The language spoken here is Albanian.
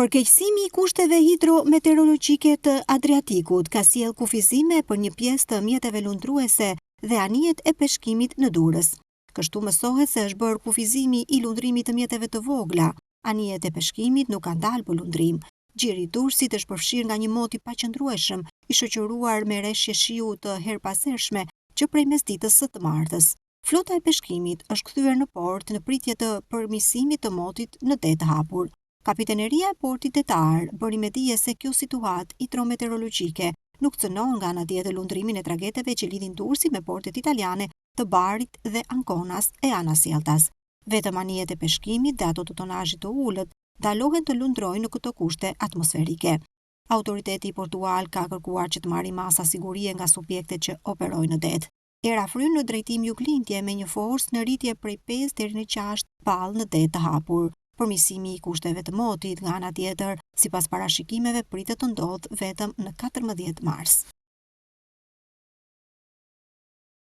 Përkeqësimi i kushteve hidrometeorologjike të Adriatikut ka sjellë kufizime për një pjesë të mjeteve lundruese dhe anijet e peshkimit në Durrës. Kështu mësohet se është bërë kufizimi i lundrimit të mjeteve të vogla. Anijet e peshkimit nuk kanë dalë për lundrim. Gjiri i Durrësit është përfshirë nga një mot i paqëndrueshëm, i shoqëruar me rreshje shiu të herpasershme që prej mesditës së të martës. Flota e peshkimit është kthyer në port në pritje të përmirësimit të motit në det të hapur. Kapiteneria e portit detar bëri me dije se kjo situatë hidrometeorologjike nuk cënon nga ana tjetër lundrimin e tragedeve që lidhin Durrësin me portet italiane të Barit dhe Ankonas e Anasjeltas. Vetëm anijet e peshkimit dhe ato të tonazhit të ulët dalohen të lundrojnë në këto kushte atmosferike. Autoriteti portual ka kërkuar që të marrë masa sigurie nga subjektet që operojnë në det. Era fryn në drejtim juglindje me një forcë në rritje prej 5 deri në 6 pall në det të hapur. Përmirësimi i kushteve të motit nga ana tjetër, sipas parashikimeve pritet të ndodhë vetëm në 14 mars.